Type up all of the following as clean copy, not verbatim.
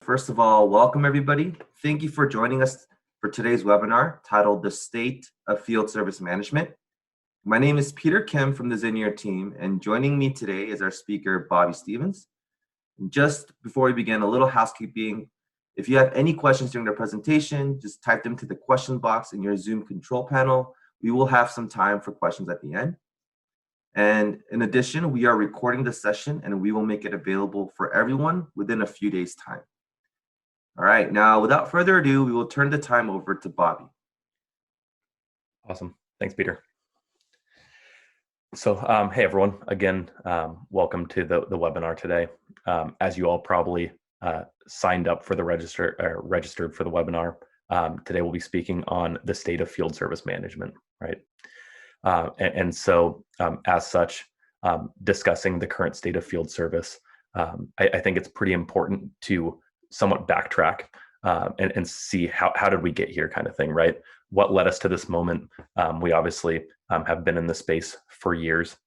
First of all, welcome everybody. Thank you for joining us for today's webinar titled The State of Field Service Management. My name is Peter Kim from the Zinier team, and joining me today is our speaker, Bobby Stevens. Just before we begin, a little housekeeping. If you have any questions during the presentation, just type them to the question box in your Zoom control panel. We will have some time for questions at the end. And in addition, we are recording the session and we will make it available for everyone within a few days' time. All right, now without further ado, we will turn the time over to Bobby. Awesome. Thanks, Peter. So, hey everyone, again, welcome to the webinar today. As you all probably signed up for the registered for the webinar, today we'll be speaking on the state of field service management, right? So as such, discussing the current state of field service, I think it's pretty important to somewhat backtrack and see how did we get here kind of thing, right? What led us to this moment? We obviously have been in this space for years.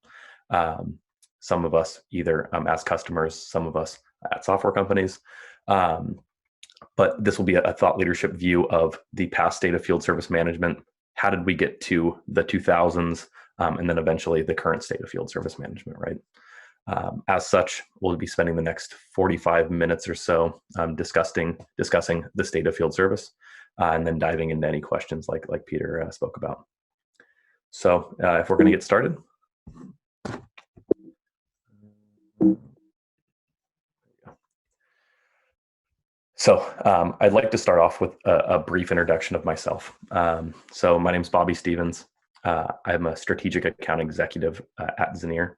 Some of us either as customers, some of us at software companies. But this will be a thought leadership view of the past state of field service management. How did we get to the 2000s and then eventually the current state of field service management, right? As such, we'll be spending the next 45 minutes or so discussing the state of field service and then diving into any questions like Peter spoke about. So if we're going to get started. So I'd like to start off with a brief introduction of myself. So my name is Bobby Stevens. I'm a strategic account executive at Zinier.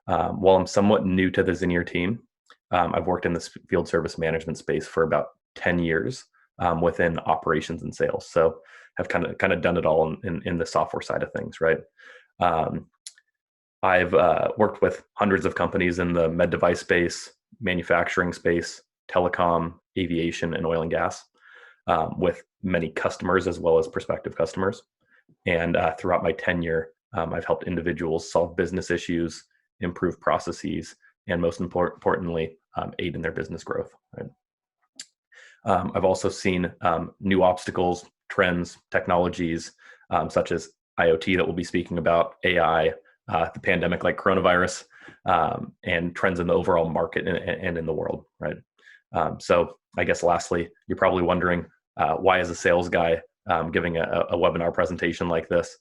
While I'm somewhat new to the Zinier team, I've worked in this field service management space for about 10 years within operations and sales. So I've kind of done it all in the software side of things, right? I've worked with hundreds of companies in the med device space, manufacturing space, telecom, aviation, and oil and gas, with many customers as well as prospective customers. And throughout my tenure, I've helped individuals solve business issues, improve processes, and most importantly, aid in their business growth. Right? I've also seen new obstacles, trends, technologies, such as IoT that we'll be speaking about, AI, the pandemic like coronavirus, and trends in the overall market and in the world, right? So I guess lastly, you're probably wondering, why is a sales guy giving a webinar presentation like this?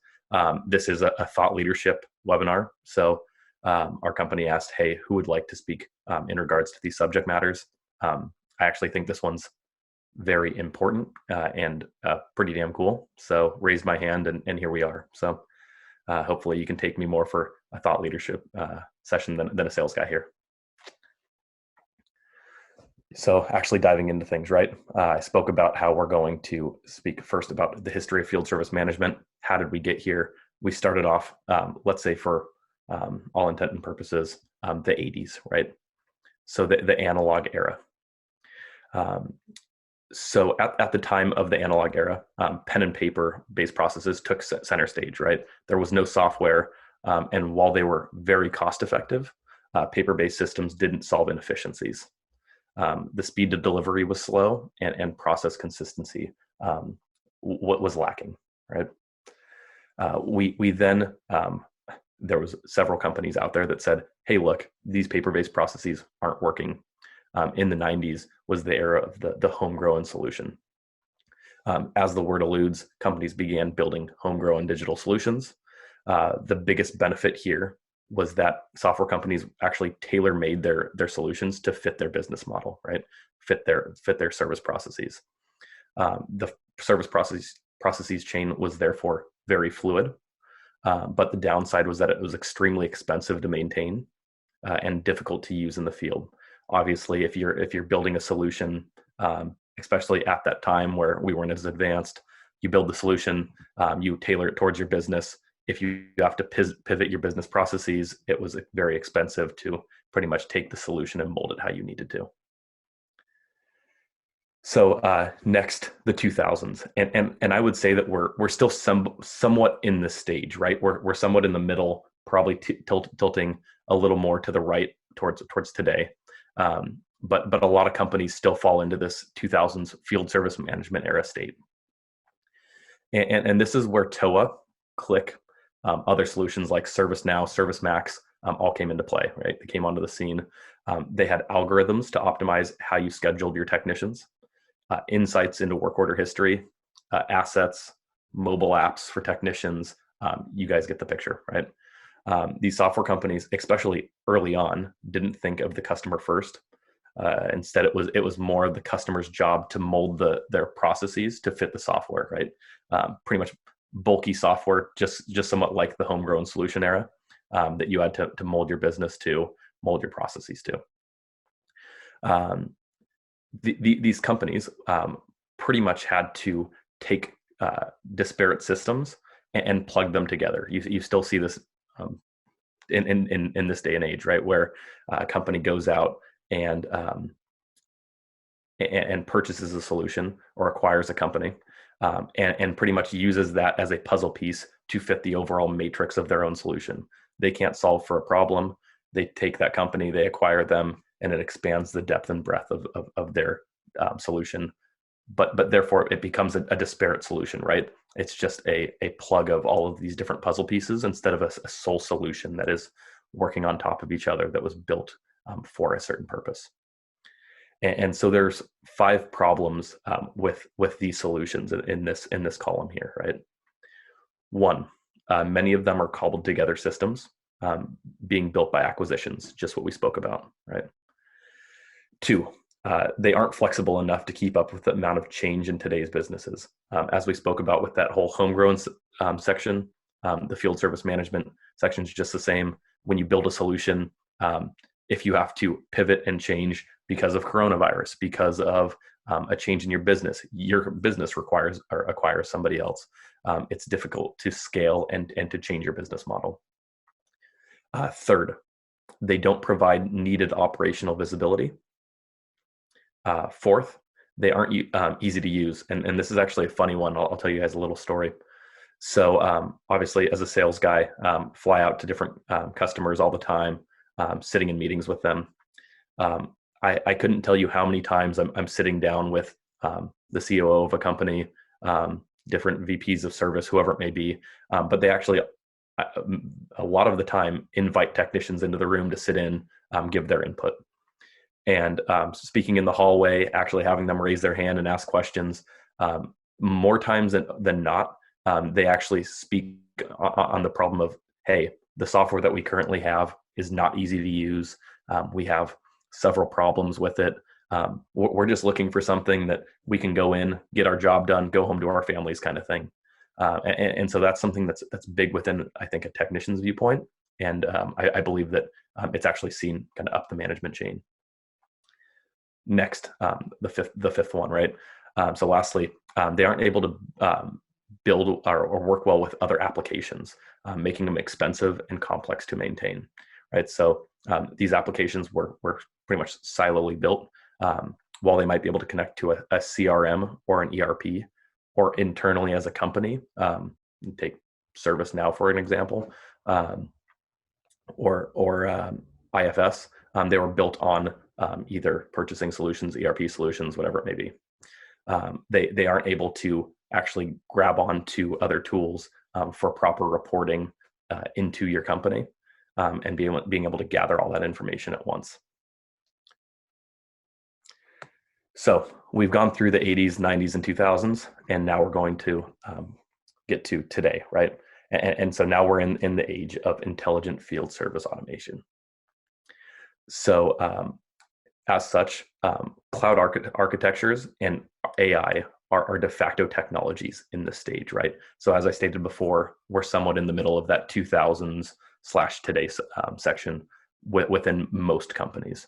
This is a thought leadership webinar. So our company asked, hey, who would like to speak in regards to these subject matters? I actually think this one's very important and pretty damn cool. So raised my hand and here we are. So hopefully you can take me more for a thought leadership session than a sales guy here. So actually diving into things, right? I spoke about how we're going to speak first about the history of field service management. How did we get here? We started off, let's say for all intent and purposes, the 80s, right? So the analog era. So at the time of the analog era, pen and paper based processes took center stage, right? There was no software. And while they were very cost effective, paper-based systems didn't solve inefficiencies. The speed to delivery was slow and process consistency what was lacking, right? We then, there was several companies out there that said, hey, look, these paper-based processes aren't working. In the 90s was the era of the homegrown solution. As the word alludes, companies began building homegrown digital solutions. The biggest benefit here was that software companies actually tailor-made their solutions to fit their business model, right? Fit their service processes. The service processes chain was therefore very fluid, but the downside was that it was extremely expensive to maintain and difficult to use in the field. Obviously, if you're building a solution, especially at that time where we weren't as advanced, you build the solution, you tailor it towards your business. If you have to pivot your business processes, it was very expensive to pretty much take the solution and mold it how you needed to. So next, the 2000s, and I would say that we're still somewhat in this stage, right? We're somewhat in the middle, probably tilting a little more to the right towards today. but a lot of companies still fall into this 2000s field service management era state. And this is where TOA, Click, other solutions like ServiceNow, ServiceMax, all came into play, right? They came onto the scene. They had algorithms to optimize how you scheduled your technicians, insights into work order history, assets, mobile apps for technicians. You guys get the picture, right? These software companies, especially early on, didn't think of the customer first. Instead, it was more the customer's job to mold their processes to fit the software, right? Pretty much bulky software, just somewhat like the homegrown solution era, that you had to mold your business to, mold your processes to. These companies pretty much had to take disparate systems and plug them together. You still see this in this day and age, right, where a company goes out and purchases a solution or acquires a company, and pretty much uses that as a puzzle piece to fit the overall matrix of their own solution. They can't solve for a problem. They take that company, they acquire them, and it expands the depth and breadth of their solution. But therefore, it becomes a disparate solution, right? It's just a plug of all of these different puzzle pieces instead of a sole solution that is working on top of each other that was built for a certain purpose. And so there's 5 problems with these solutions in this column here, right? 1, many of them are cobbled together systems being built by acquisitions, just what we spoke about, right? 2, they aren't flexible enough to keep up with the amount of change in today's businesses. As we spoke about with that whole homegrown section, the field service management section is just the same. When you build a solution, if you have to pivot and change because of coronavirus, because of a change in your business acquires somebody else, it's difficult to scale and to change your business model. 3rd, they don't provide needed operational visibility. 4th, they aren't easy to use. And this is actually a funny one. I'll tell you guys a little story. So obviously, as a sales guy, fly out to different customers all the time, sitting in meetings with them. I couldn't tell you how many times I'm sitting down with the COO of a company, different VPs of service, whoever it may be, but they actually, a lot of the time, invite technicians into the room to sit in, give their input. And speaking in the hallway, actually having them raise their hand and ask questions, more times than not, they actually speak on the problem of, hey, the software that we currently have is not easy to use. We have several problems with it. We're just looking for something that we can go in, get our job done, go home to our families kind of thing. And so that's something that's big within, I think, a technician's viewpoint. And I believe that it's actually seen kind of up the management chain. Next, the fifth one, right? So lastly, they aren't able to build or work well with other applications, making them expensive and complex to maintain, right? So these applications were pretty much siloly built. While they might be able to connect to a CRM or an ERP, or internally as a company, take ServiceNow for an example, or IFS, they were built on either purchasing solutions, ERP solutions, whatever it may be. They aren't able to actually grab onto other tools for proper reporting into your company, and being able to gather all that information at once. So we've gone through the 80s, 90s, and 2000s, and now we're going to get to today, right? And so now we're in the age of intelligent field service automation. So as such, cloud architectures and AI are de facto technologies in this stage, right? So as I stated before, we're somewhat in the middle of that 2000s / today section within most companies.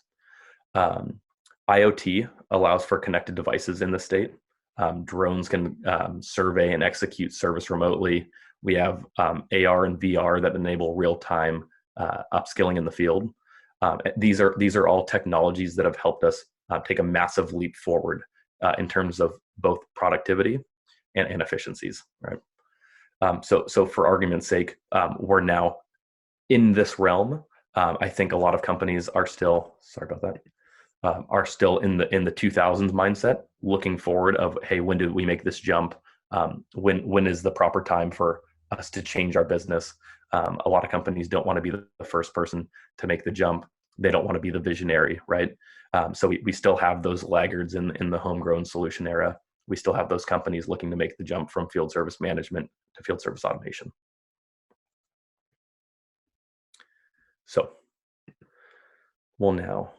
IoT allows for connected devices in the state. Drones can survey and execute service remotely. We have AR and VR that enable real-time upskilling in the field. These are all technologies that have helped us take a massive leap forward in terms of both productivity and efficiencies, right? So for argument's sake, we're now in this realm. I think a lot of companies are still, sorry about that. are still in the 2000s mindset, looking forward of, hey, when do we make this jump? When is the proper time for us to change our business? A lot of companies don't want to be the first person to make the jump. They don't want to be the visionary, right? So we still have those laggards in the homegrown solution era. We still have those companies looking to make the jump from field service management to field service automation. So we'll now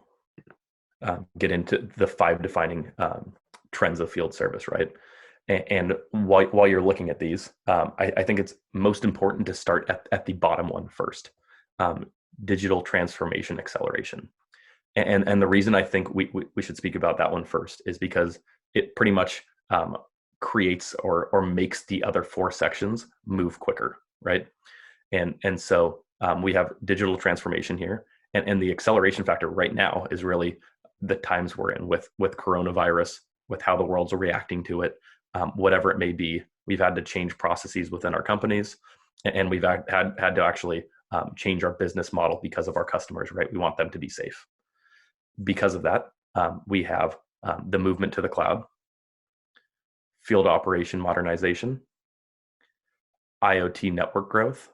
get into the 5 defining trends of field service, right? And while you're looking at these, I think it's most important to start at the bottom one first, digital transformation acceleration. And the reason I think we should speak about that one first is because it pretty much creates or makes the other 4 sections move quicker, right? And so we have digital transformation here, and the acceleration factor right now is really the times we're in with coronavirus, with how the world's reacting to it, whatever it may be. We've had to change processes within our companies, and we've had to actually change our business model because of our customers, right? We want them to be safe. Because of that, we have the movement to the cloud, field operation modernization, IoT network growth,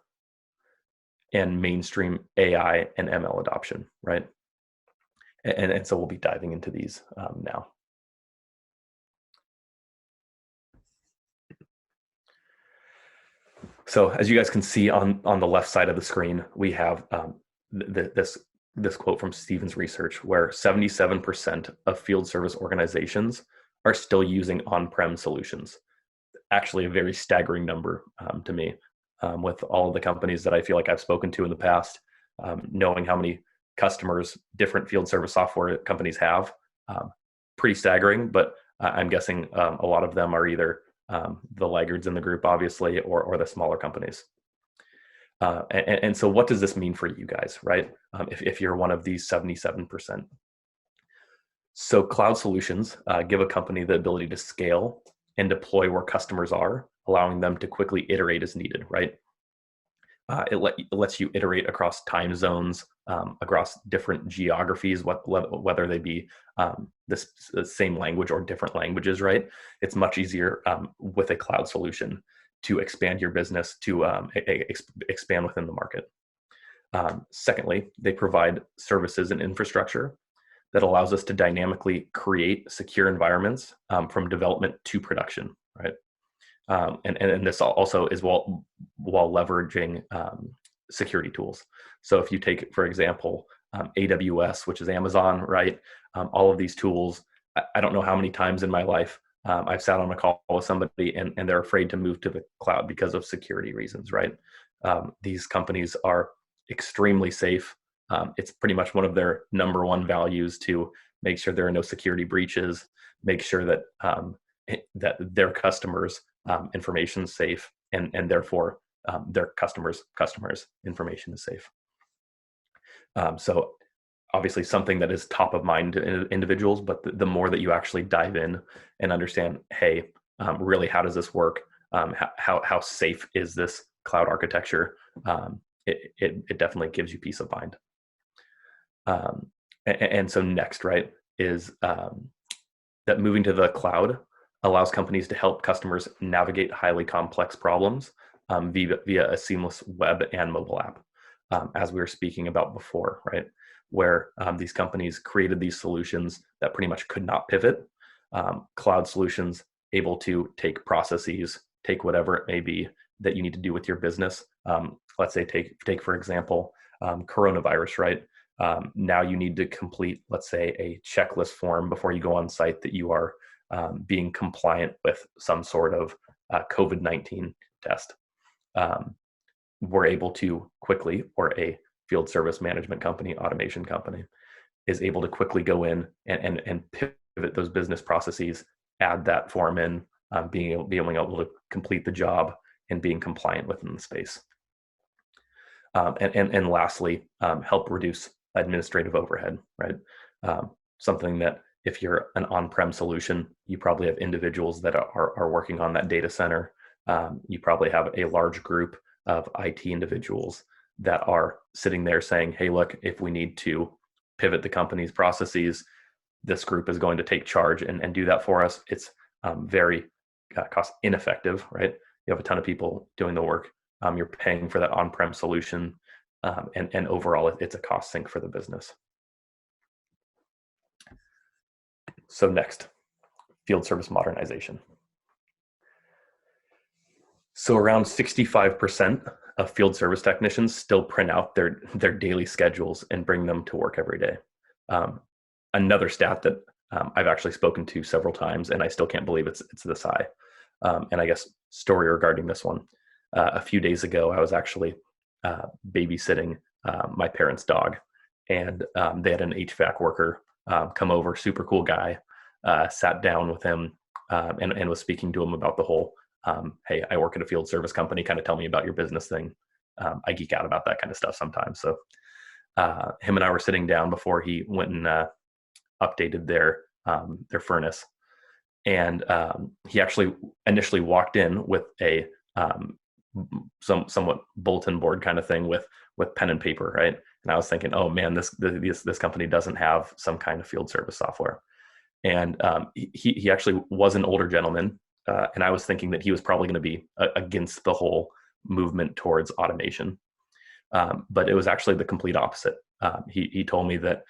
and mainstream AI and ML adoption, right? And so we'll be diving into these now. So as you guys can see on the left side of the screen, we have this quote from Stevens Research, where 77% of field service organizations are still using on-prem solutions. Actually, a very staggering number to me, with all of the companies that I feel like I've spoken to in the past, knowing how many customers different field service software companies have. Pretty staggering, but I'm guessing a lot of them are either the laggards in the group, obviously, or the smaller companies. And so what does this mean for you guys, right? If you're one of these 77%. So cloud solutions give a company the ability to scale and deploy where customers are, allowing them to quickly iterate as needed, right? It lets you iterate across time zones, across different geographies, whether they be the same language or different languages, right? It's much easier with a cloud solution to expand your business, to expand within the market. Secondly, they provide services and infrastructure that allows us to dynamically create secure environments from development to production, right? And this also is while leveraging security tools. So if you take, for example, AWS, which is Amazon, right? All of these tools, I don't know how many times in my life I've sat on a call with somebody and they're afraid to move to the cloud because of security reasons, right? These companies are extremely safe. It's pretty much one of their number one values to make sure there are no security breaches, make sure that that their customers' information is safe, and therefore their customers' information is safe. So obviously something that is top of mind to individuals, but the more that you actually dive in and understand, hey, really, how does this work? How safe is this cloud architecture? It definitely gives you peace of mind. And so next, right, is that moving to the cloud allows companies to help customers navigate highly complex problems via a seamless web and mobile app, as we were speaking about before, right? Where these companies created these solutions that pretty much could not pivot. Cloud solutions able to take processes, take whatever it may be that you need to do with your business. Let's say take for example, coronavirus, right? Now you need to complete, let's say, a checklist form before you go on site that you are being compliant with some sort of COVID-19 test. We're able to quickly, or a field service management company, automation company, is able to quickly go in and pivot those business processes, add that form in, being able to complete the job and being compliant within the space. And lastly, help reduce administrative overhead, right? Something that if you're an on-prem solution, you probably have individuals that are working on that data center. You probably have a large group of IT individuals that are sitting there saying, hey, look, if we need to pivot the company's processes, this group is going to take charge and do that for us. It's very cost ineffective, right? You have a ton of people doing the work. You're paying for that on-prem solution, and overall, it's a cost sink for the business. So next, field service modernization. So around 65% of field service technicians still print out their daily schedules and bring them to work every day. Another stat that I've actually spoken to several times, and I still can't believe it's this high. And I guess story regarding this one. A few days ago, I was actually babysitting my parents' dog, and they had an HVAC worker come over, super cool guy, sat down with him and was speaking to him about the whole, hey, I work at a field service company, kind of tell me about your business thing. I geek out about that kind of stuff sometimes. So him and I were sitting down before he went and updated their furnace. And he actually initially walked in with a somewhat bulletin board kind of thing with pen and paper, right? And I was thinking, oh man, this company doesn't have some kind of field service software. And he actually was an older gentleman, and I was thinking that he was probably going to be against the whole movement towards automation. But it was actually the complete opposite. He told me that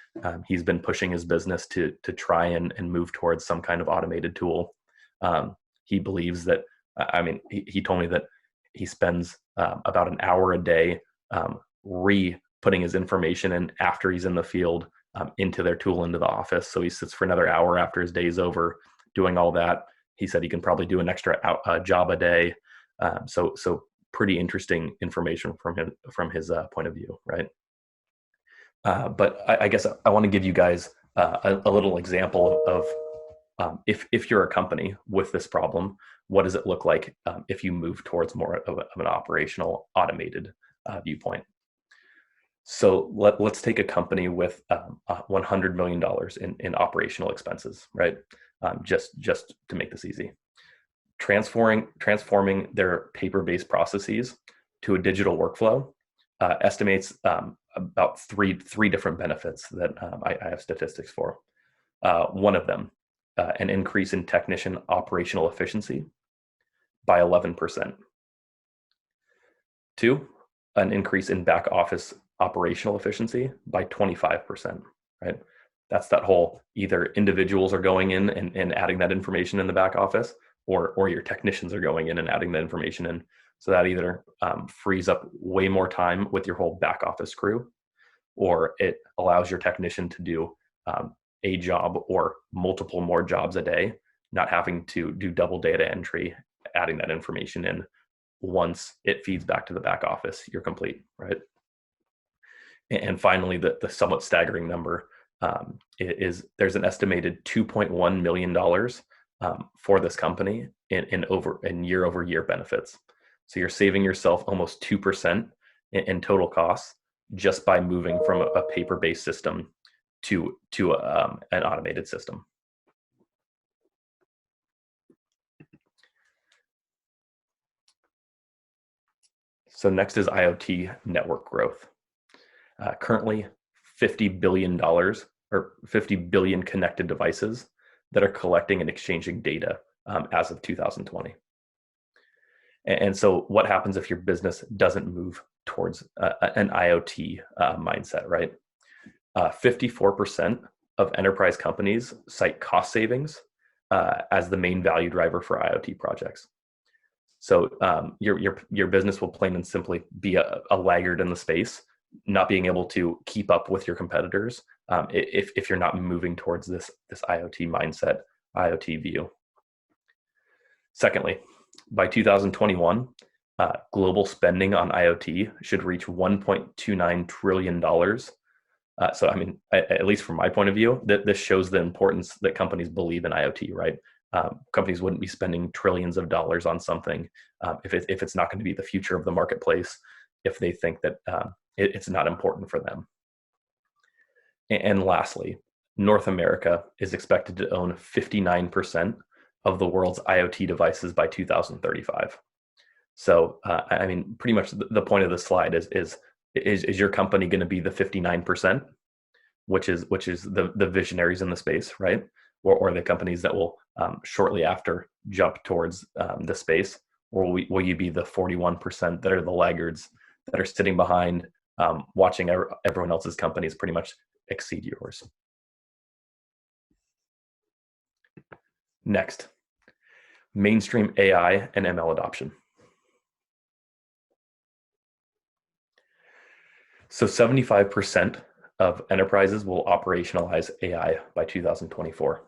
he's been pushing his business to try and move towards some kind of automated tool. He believes that, he told me that he spends about an hour a day putting his information in after he's in the field into their tool, into the office. So he sits for another hour after his day's over doing all that. He said he can probably do an extra job a day. So pretty interesting information from his point of view, right? But I guess I want to give you guys a little example of if you're a company with this problem, what does it look like if you move towards more of an operational automated viewpoint? So let's take a company with $100 million in operational expenses, right? Just to make this easy. Transforming their paper-based processes to a digital workflow estimates about three different benefits that I have statistics for. One of them, an increase in technician operational efficiency by 11%. Two, an increase in back office operational efficiency by 25%, right? That's that whole, either individuals are going in and adding that information in the back office, or your technicians are going in and adding that information in. So that either frees up way more time with your whole back office crew, or it allows your technician to do a job or multiple more jobs a day, not having to do double data entry, adding that information in. Once it feeds back to the back office, you're complete, right? And finally, the somewhat staggering number is there's an estimated $2.1 million for this company in year-over-year benefits. So you're saving yourself almost 2% in total costs just by moving from a paper-based system to an automated system. So next is IoT network growth. Currently, $50 billion or 50 billion connected devices that are collecting and exchanging data as of 2020. And so what happens if your business doesn't move towards an IoT mindset, right? 54% of enterprise companies cite cost savings as the main value driver for IoT projects. So your business will plain and simply be a laggard in the space, not being able to keep up with your competitors if you're not moving towards this IoT mindset, IoT view. Secondly, by 2021, global spending on IoT should reach $1.29 trillion. So, at least from my point of view, this shows the importance that companies believe in IoT, right? Companies wouldn't be spending trillions of dollars on something if it's not going to be the future of the marketplace, if they think that it's not important for them. And lastly, North America is expected to own 59% of the world's IoT devices by 2035. So, pretty much the point of the slide is your company going to be the 59%? which is the visionaries in the space, right? Or the companies that will shortly after jump towards the space, or will you be the 41% that are the laggards that are sitting behind, watching everyone else's companies pretty much exceed yours? Next, mainstream AI and ML adoption. So 75% of enterprises will operationalize AI by 2024.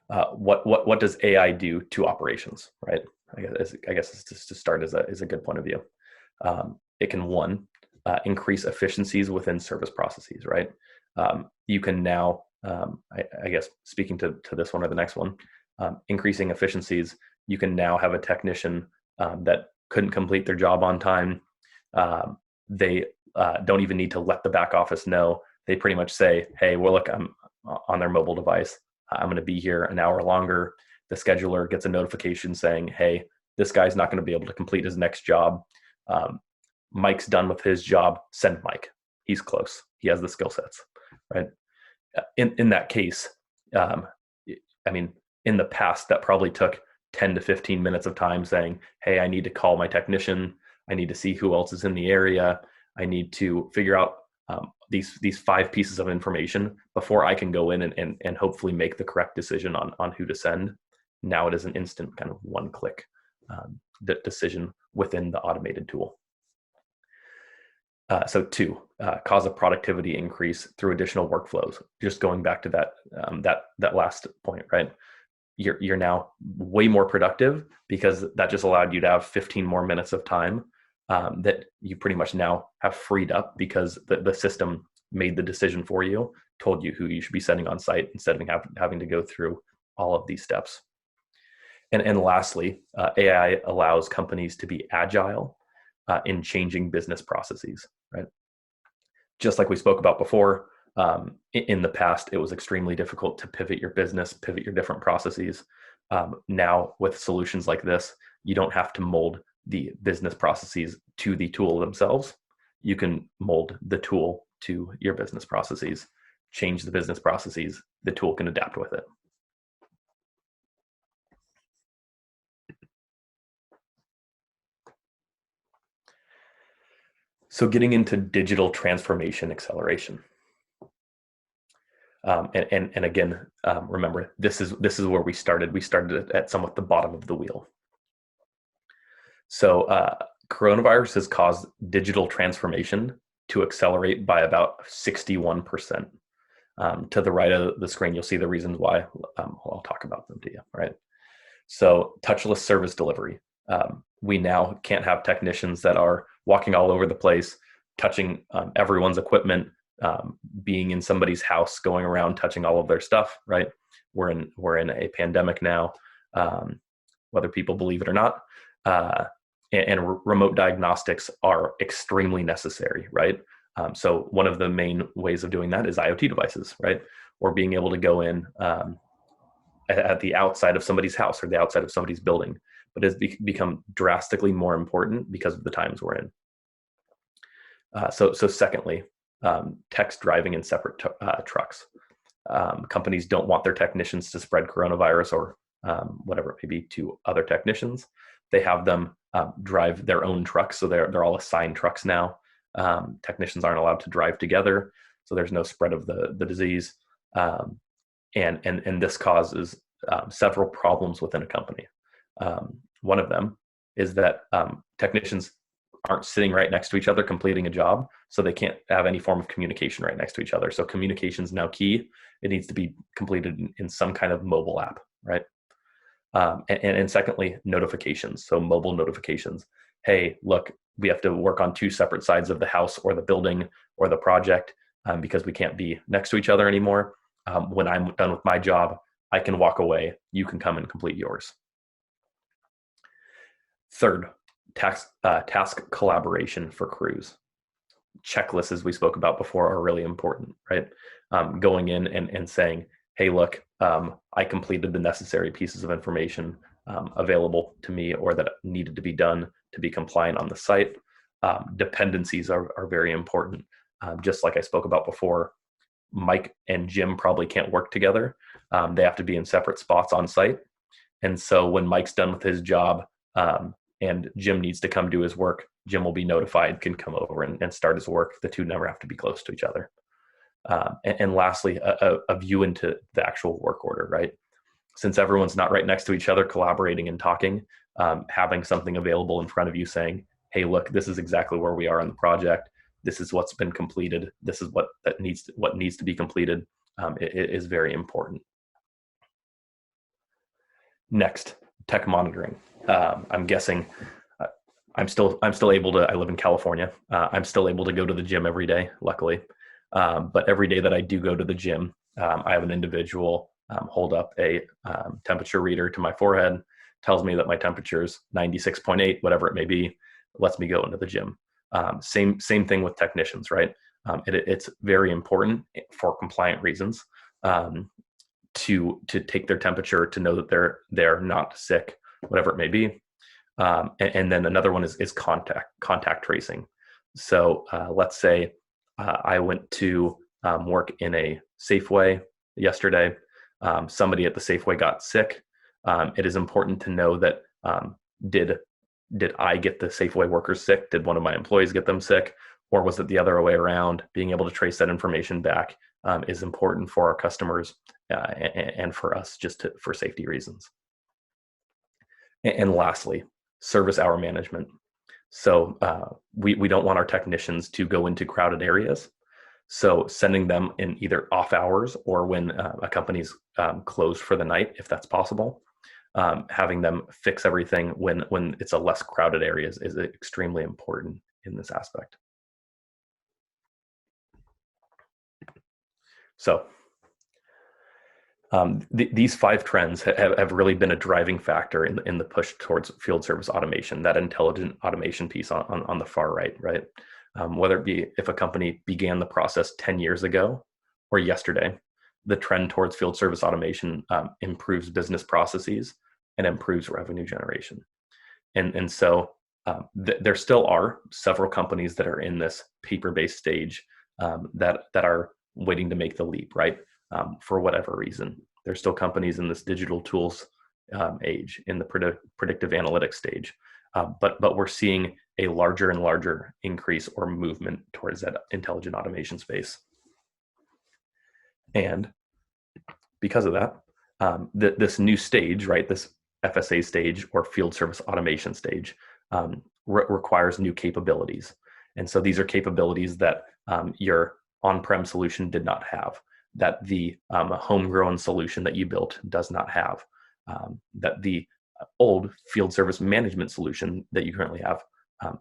What does AI do to operations, right? I guess it's just to start is a good point of view. It can increase efficiencies within service processes, right? You can now, I guess speaking to this one or the next one, increasing efficiencies. You can now have a technician that couldn't complete their job on time. They don't even need to let the back office know. They pretty much say, hey, well, look, I'm on their mobile device. I'm going to be here an hour longer. The scheduler gets a notification saying, hey, this guy's not going to be able to complete his next job. Mike's done with his job. Send Mike. He's close. He has the skill sets, right? In that case, I mean, in the past, that probably took 10 to 15 minutes of time saying, hey, I need to call my technician. I need to see who else is in the area. I need to figure out these 5 pieces of information before I can go in and hopefully make the correct decision on who to send. Now it is an instant kind of one-click decision within the automated tool. So 2, cause a productivity increase through additional workflows. Just going back to that last point, right? You're now way more productive because that just allowed you to have 15 more minutes of time that you pretty much now have freed up because the system made the decision for you, told you who you should be sending on site instead of having to go through all of these steps. And lastly, AI allows companies to be agile in changing business processes, right? Just like we spoke about before, in the past, it was extremely difficult to pivot your business, pivot your different processes. Now with solutions like this, you don't have to mold the business processes to the tool themselves. You can mold the tool to your business processes, change the business processes, the tool can adapt with it. So getting into digital transformation acceleration. And again, remember, this is where we started. We started at somewhat the bottom of the wheel. So coronavirus has caused digital transformation to accelerate by about 61%. To the right of the screen, you'll see the reasons why. I'll talk about them to you, right? So touchless service delivery. We now can't have technicians that are walking all over the place, touching everyone's equipment, being in somebody's house, going around touching all of their stuff, right? We're in a pandemic now, whether people believe it or not. And remote diagnostics are extremely necessary, right? So one of the main ways of doing that is IoT devices, right? Or being able to go in at the outside of somebody's house or the outside of somebody's building, but has become drastically more important because of the times we're in. So secondly, text driving in separate trucks. Companies don't want their technicians to spread coronavirus or whatever it may be to other technicians. They have them drive their own trucks, so they're all assigned trucks now. Technicians aren't allowed to drive together, so there's no spread of the disease, and this causes several problems within a company. One of them is that technicians aren't sitting right next to each other completing a job, so they can't have any form of communication right next to each other. So communication is now key. It needs to be completed in some kind of mobile app, right? And secondly, notifications. So mobile notifications. Hey, look, we have to work on 2 separate sides of the house or the building or the project because we can't be next to each other anymore. When I'm done with my job, I can walk away. You can come and complete yours. Third, task collaboration for crews. Checklists, as we spoke about before, are really important, right? Going in and saying, hey, look, I completed the necessary pieces of information available to me or that needed to be done to be compliant on the site. Dependencies are very important. Just like I spoke about before, Mike and Jim probably can't work together. They have to be in separate spots on site. And so when Mike's done with his job and Jim needs to come do his work, Jim will be notified, can come over and start his work. The two never have to be close to each other. And lastly, a view into the actual work order, right? Since everyone's not right next to each other, collaborating and talking, having something available in front of you saying, hey, look, this is exactly where we are on the project. This is what's been completed. This is what needs to be completed. It is very important. Next, tech monitoring. I'm guessing I'm still able to. I live in California. I'm still able to go to the gym every day, luckily. But every day that I do go to the gym, I have an individual hold up a temperature reader to my forehead, tells me that my temperature is 96.8, whatever it may be, lets me go into the gym. Same thing with technicians, right? It's very important for compliant reasons to take their temperature, to know that they're not sick, whatever it may be. And then another one is contact tracing. So let's say I went to work in a Safeway yesterday. Somebody at the Safeway got sick. It is important to know that did I get the Safeway workers sick? Did one of my employees get them sick? Or was it the other way around? Being able to trace that information back is important for our customers and for us, for safety reasons. And lastly, service hour management. So we don't want our technicians to go into crowded areas. So sending them in either off hours or when a company's closed for the night, if that's possible, having them fix everything when it's a less crowded area is extremely important in this aspect. So these 5 trends have really been a driving factor in the push towards field service automation, that intelligent automation piece on the far right? Whether it be if a company began the process 10 years ago or yesterday, the trend towards field service automation improves business processes and improves revenue generation. And so there still are several companies that are in this paper-based stage that are waiting to make the leap, right? For whatever reason. There's still companies in this digital tools age, in the predictive analytics stage. But we're seeing a larger and larger increase or movement towards that intelligent automation space. And because of that, this new stage, right, this FSA stage or field service automation stage requires new capabilities. And so these are capabilities that your on-prem solution did not have, that the homegrown solution that you built does not have, that the old field service management solution that you currently have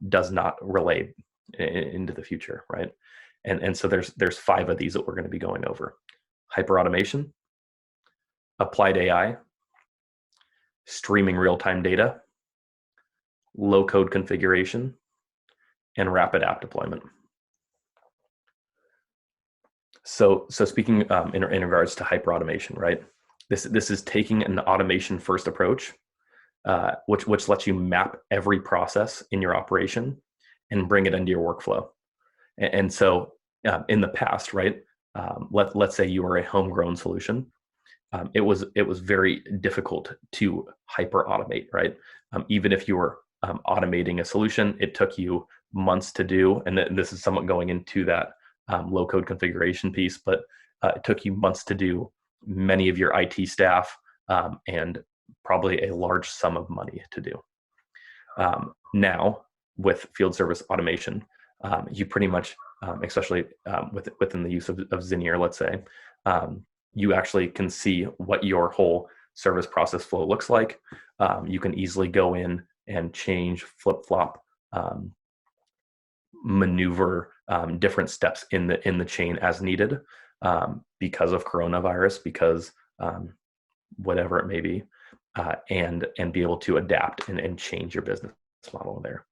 does not relay into the future, right? And so there's 5 of these that we're going to be going over: hyperautomation, applied AI, streaming real-time data, low-code configuration, and rapid app deployment. So speaking in regards to hyperautomation, right? This is taking an automation first approach, which lets you map every process in your operation and bring it into your workflow. And so in the past, right? Let's say you were a homegrown solution. It was very difficult to hyper automate, right? Even if you were automating a solution, it took you months to do. And this is somewhat going into that low code configuration piece, but it took you months to do, many of your IT staff, and probably a large sum of money to do. Now, with field service automation, you pretty much, especially within the use of Zinier, let's say, you actually can see what your whole service process flow looks like. You can easily go in and change, flip-flop, maneuver different steps in the chain as needed, because of coronavirus, because whatever it may be, and be able to adapt and change your business model there.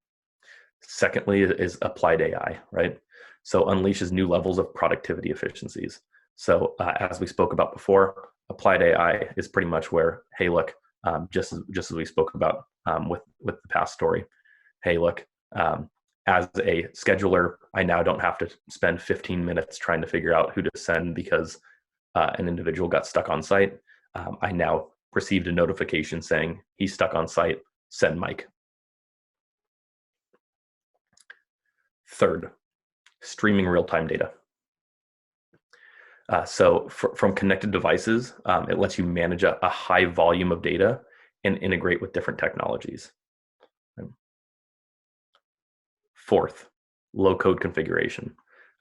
Secondly is applied AI, right? So unleashes new levels of productivity efficiencies. So as we spoke about before, applied AI is pretty much where, hey, look, just as we spoke about with the past story, hey, look, As a scheduler, I now don't have to spend 15 minutes trying to figure out who to send because an individual got stuck on site. I now received a notification saying he's stuck on site, send Mike. Third, streaming real-time data. So from connected devices, it lets you manage a high volume of data and integrate with different technologies. Fourth, low-code configuration.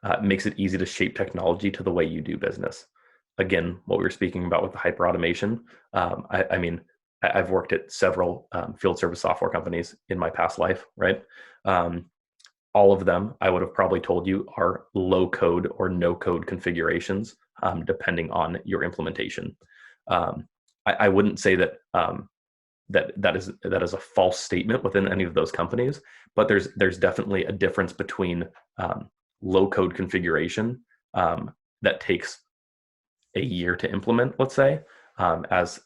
It makes it easy to shape technology to the way you do business. Again, what we were speaking about with the hyperautomation, I've worked at several field service software companies in my past life, right? All of them, I would have probably told you, are low code or no code configurations, depending on your implementation. I wouldn't say that that is a false statement within any of those companies, but there's definitely a difference between low code configuration that takes a year to implement, let's say, as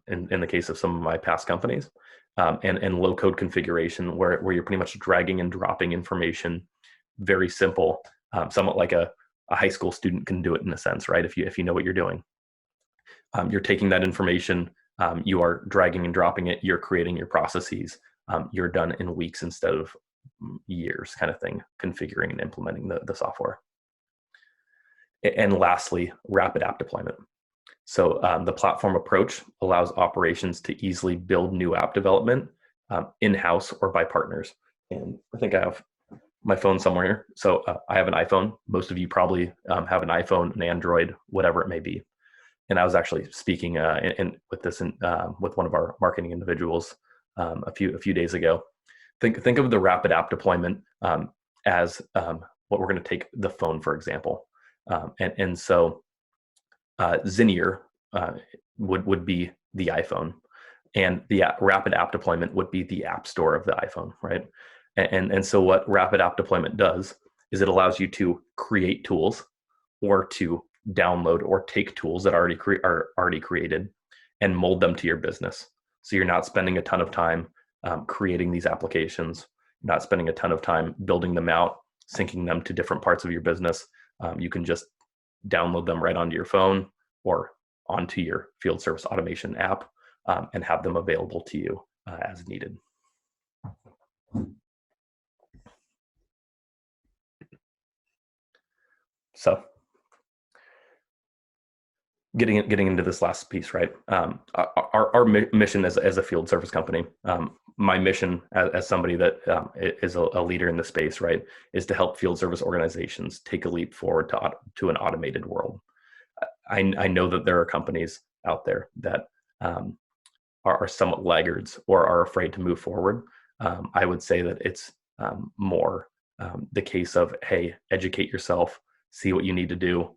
in the case of some of my past companies. And low code configuration where you're pretty much dragging and dropping information, very simple, somewhat like a high school student can do it in a sense, right? If you know what you're doing, you're taking that information, you are dragging and dropping it, you're creating your processes, you're done in weeks instead of years, kind of thing, configuring and implementing the software. And lastly, rapid app deployment. So the platform approach allows operations to easily build new app development in-house or by partners. And I think I have my phone somewhere here. So I have an iPhone. Most of you probably have an iPhone, an Android, whatever it may be. And I was actually speaking with one of our marketing individuals a few days ago. Think of the rapid app deployment as what we're going to take the phone, for example. And so Zinier would be the iPhone, and the rapid app deployment would be the app store of the iPhone, right? And so what rapid app deployment does is it allows you to create tools or to download or take tools that are already created and mold them to your business. So you're not spending a ton of time creating these applications, not spending a ton of time building them out, syncing them to different parts of your business. You can just download them right onto your phone or onto your field service automation app and have them available to you as needed. So getting into this last piece, right? Our mission as a field service company, my mission as somebody that is a leader in the space, right, is to help field service organizations take a leap forward to an automated world. I know that there are companies out there that are somewhat laggards or are afraid to move forward. I would say that it's more the case of, hey, educate yourself, see what you need to do.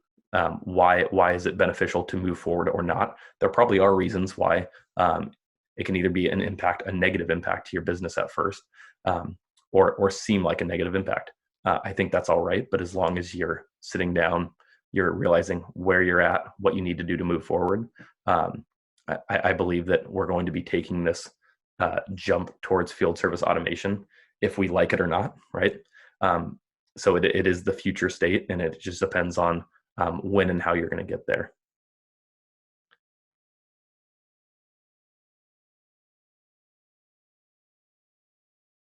Why is it beneficial to move forward or not? There probably are reasons why it can either be a negative impact to your business at first, or seem like a negative impact. I think that's all right, but as long as you're sitting down, you're realizing where you're at, what you need to do to move forward. I believe that we're going to be taking this jump towards field service automation, if we like it or not, right? So it is the future state, and it just depends on when and how you're going to get there.